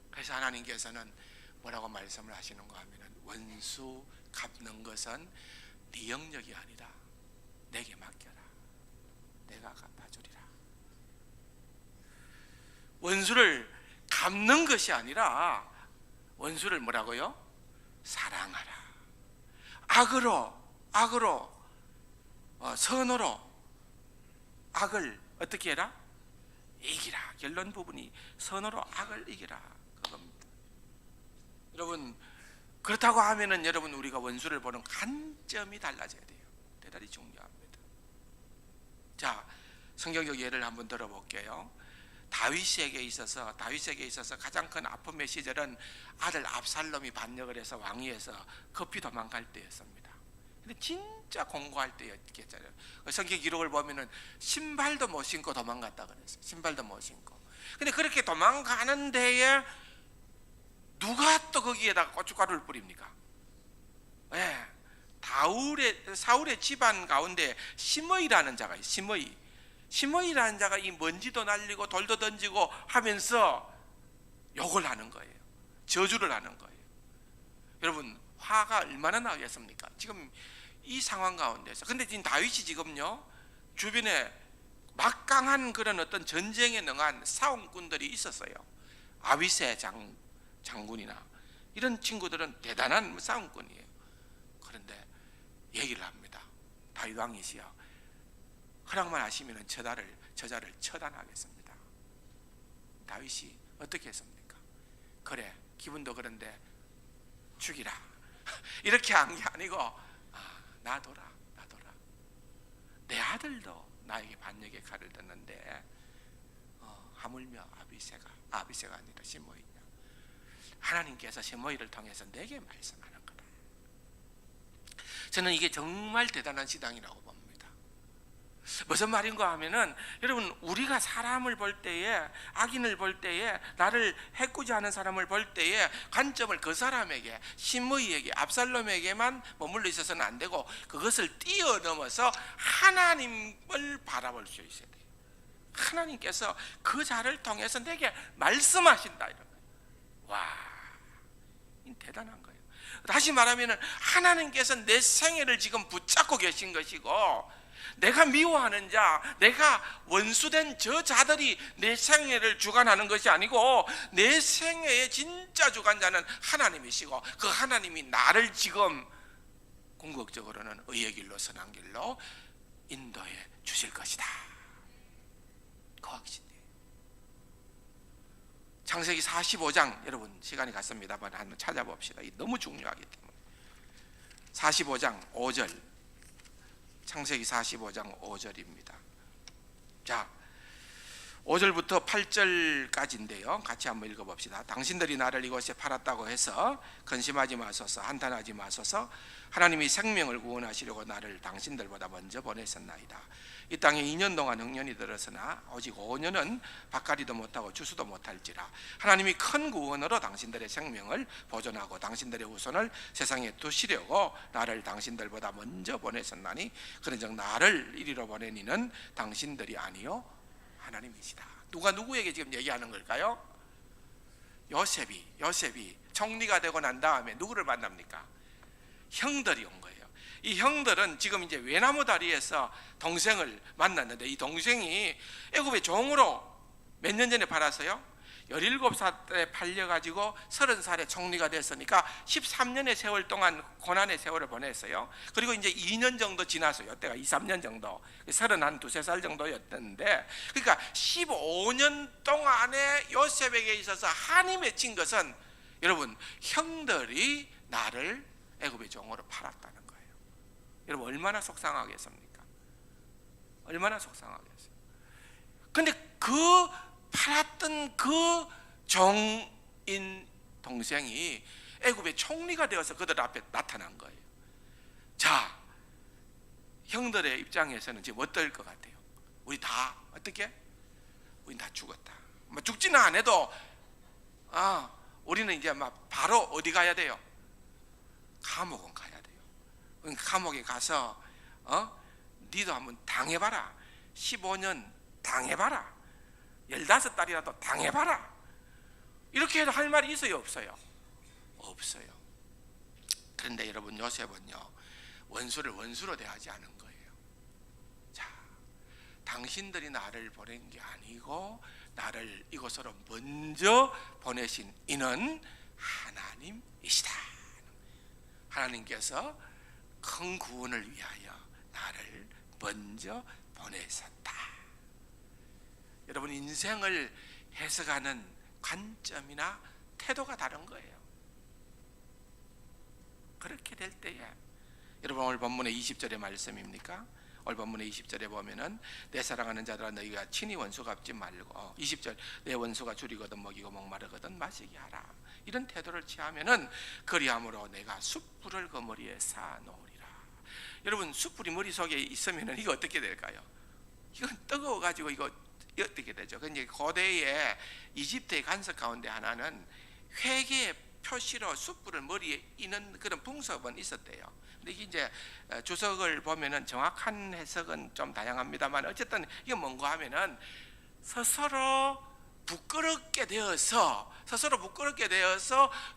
그래서 하나님께서는 뭐라고 말씀을 하시는가 하면은, 원수 갚는 것은 네 영역이 아니다. 내게 맡겨라. 내가 갚아주리라. 원수를 갚는 것이 아니라 원수를 뭐라고요? 사랑하라. 악으로 선으로 악을 어떻게 해라? 이기라. 결론 부분이 선으로 악을 이기라, 그겁니다. 여러분, 그렇다고 하면은 여러분, 우리가 원수를 보는 관점이 달라져야 돼요. 대단히 중요합니다. 자, 성경적 예를 한번 들어볼게요. 다윗에게 있어서 가장 큰 아픔의 시절은 아들 압살롬이 반역을 해서 왕위에서 급히 도망갈 때였습니다. 근데 진짜 공고할 때였겠잖아요. 성경 기록을 보면은 신발도 못 신고 도망갔다 그랬어요. 신발도 못 신고. 근데 그렇게 도망가는 데에 누가 또 거기에다가 고춧가루를 뿌립니까? 예. 사울의 집안 가운데 시므이라는 자가 있어요. 시므이라는 자가 이 먼지도 날리고 돌도 던지고 하면서 욕을 하는 거예요. 저주를 하는 거예요. 여러분, 화가 얼마나 나겠습니까? 지금 이 상황 가운데서. 근데 지금 다윗이 지금요, 주변에 막강한 그런 어떤 전쟁에 능한 사원꾼들이 있었어요. 아비새 장군이나 이런 친구들은 대단한 사원꾼이에요. 그런데 얘기를 합니다. 다윗 왕이시여, 허락만 하시면 저자를 처단하겠습니다. 다윗이 어떻게 했습니까? 그래, 기분도 그런데 죽이라 이렇게 한 게 아니고, 놔둬라. 내 아들도 나에게 반역의 칼을 떴는데 하물며 아비새가 아니라 시므이냐. 하나님께서 시므이를 통해서 내게 말씀하는 거다. 저는 이게 정말 대단한 시당이라고 봅니다. 무슨 말인가 하면은, 여러분, 우리가 사람을 볼 때에, 악인을 볼 때에, 나를 해꾸지 않은 사람을 볼 때에 관점을 그 사람에게, 시므이에게, 압살롬에게만 머물러 있어서는 안 되고 그것을 뛰어넘어서 하나님을 바라볼 수 있어야 돼요. 하나님께서 그 자를 통해서 내게 말씀하신다, 이런 거예요. 와, 대단한 거예요. 다시 말하면 하나님께서 내 생애를 지금 붙잡고 계신 것이고, 내가 미워하는 자, 내가 원수된 저 자들이 내 생애를 주관하는 것이 아니고, 내 생애의 진짜 주관자는 하나님이시고, 그 하나님이 나를 지금 궁극적으로는 의의 길로, 선한 길로 인도해 주실 것이다. 그 확신이에요. 창세기 45장, 여러분 시간이 갔습니다만 한번 찾아봅시다. 너무 중요하기 때문에. 45장 5절, 창세기 45장 5절입니다. 자, 5절부터 8절까지인데요. 같이 한번 읽어봅시다. 당신들이 나를 이곳에 팔았다고 해서 근심하지 마소서, 한탄하지 마소서. 하나님이 생명을 구원하시려고 나를 당신들보다 먼저 보내셨나이다. 이 땅에 2년 동안 흉년이 들었으나 오직 5년은 밭갈이도 못하고 주수도 못할지라. 하나님이 큰 구원으로 당신들의 생명을 보존하고 당신들의 후손을 세상에 두시려고 나를 당신들보다 먼저 보내셨나니, 그런즉 나를 이리로 보낸 이는 당신들이 아니요 하나님이시다. 누가 누구에게 지금 얘기하는 걸까요? 요셉이 총리가 되고 난 다음에 누구를 만납니까? 형들이 온 거예요. 이 형들은 지금 이제 외나무 다리에서 동생을 만났는데, 이 동생이 애굽의 종으로 몇 년 전에 팔았어요? 17살에 팔려가지고 30살에 총리가 됐으니까 13년의 세월 동안 고난의 세월을 보냈어요. 그리고 이제 2년 정도 지나서요. 이때가 2, 3년 정도, 32살 정도였는데, 그러니까 15년 동안에 요셉에게 있어서 한이 맺힌 것은, 여러분, 형들이 나를 애굽의 종으로 팔았다는 거예요. 여러분, 얼마나 속상하겠습니까? 얼마나 속상하겠어요. 근데 그 팔았던 그 종인 동생이 애굽의 총리가 되어서 그들 앞에 나타난 거예요. 자, 형들의 입장에서는 지금 어떨 것 같아요? 우리 다 어떻게? 우리 다 죽었다. 뭐 죽지는 않아도 우리는 이제 막 바로 어디 가야 돼요? 감옥은 가야 돼요. 감옥에 가서 니도 한번 당해봐라. 15년 당해봐라. 15달이라도 당해봐라. 이렇게 해도 할 말이 있어요, 없어요? 없어요. 그런데 여러분, 요셉은요, 원수를 원수로 대하지 않은 거예요. 자, 당신들이 나를 보낸 게 아니고 나를 이곳으로 먼저 보내신 이는 하나님이시다. 하나님께서 큰 구원을 위하여 나를 먼저 보내셨다. 여러분, 인생을 해석하는 관점이나 태도가 다른 거예요. 그렇게 될 때에, 여러분, 오늘 본문의 20절의 말씀입니까? 오늘 본문의 20절에 보면은 내 사랑하는 자들아 너희가 친히 원수 갚지 말고 20절 내 원수가 줄이거든 먹이고 목마르거든 마시게 하라. 이런 태도를 취하면은 그리함으로 내가 숯불을 그 머리에 쌓아놓으리라. 여러분 숯불이 머릿속에 있으면은 이거 어떻게 될까요? 이건 뜨거워 가지고 이거 어떻게 되죠? 근데 고대의 이집트의 간섭 가운데 하나는 회개의 표시로 숯불을 머리에 이는 그런 풍습은 있었대요. 근데 이게 이제 주석을 보면은 정확한 해석은 좀 다양합니다만 어쨌든 이게 뭔가 하면은 스스로 부끄럽게 되어서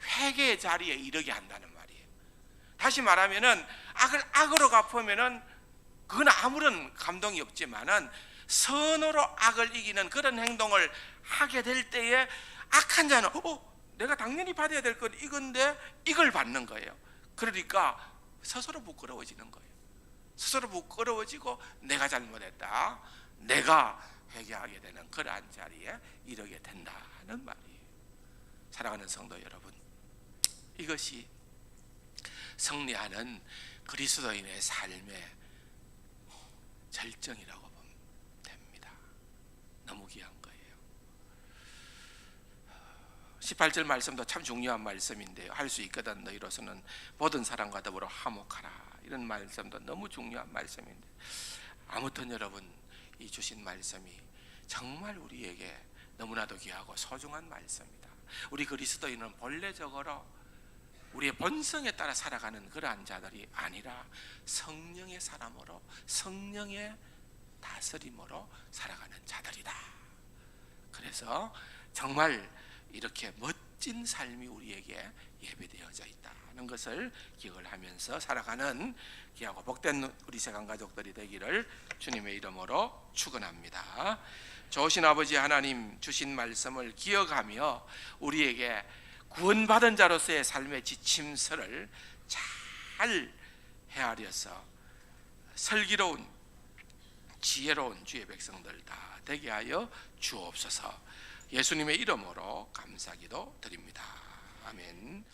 회개의 자리에 이르게 한다는 말이에요. 다시 말하면은 악으로 갚으면은 그건 아무런 감동이 없지만은 선으로 악을 이기는 그런 행동을 하게 될 때에 악한 자는 내가 당연히 받아야 될 건 이건데 이걸 받는 거예요. 그러니까 스스로 부끄러워지는 거예요. 스스로 부끄러워지고 내가 잘못했다, 내가 회개하게 되는 그러한 자리에 이르게 된다는 말이에요. 사랑하는 성도 여러분, 이것이 승리하는 그리스도인의 삶의 절정이라고 보면 됩니다. 너무 귀한 거예요. 18절 말씀도 참 중요한 말씀인데요. 할 수 있거든 너희로서는 모든 사람과 더불어 화목하라. 이런 말씀도 너무 중요한 말씀인데 아무튼 여러분 이 주신 말씀이 정말 우리에게 너무나도 귀하고 소중한 말씀입니다. 우리 그리스도인은 본래적으로 우리의 본성에 따라 살아가는 그러한 자들이 아니라 성령의 사람으로 성령의 다스림으로 살아가는 자들이다. 그래서 정말 이렇게 멋진 삶이 우리에게 예배되어져 있다는 것을 기억을 하면서 살아가는 귀하고 복된 우리 세상 가족들이 되기를 주님의 이름으로 축원합니다. 좋으신 아버지 하나님 주신 말씀을 기억하며 우리에게 구원받은 자로서의 삶의 지침서를 잘 헤아려서 슬기로운 지혜로운 주의 백성들 다 되게 하여 주옵소서. 예수님의 이름으로 감사기도 드립니다. 아멘.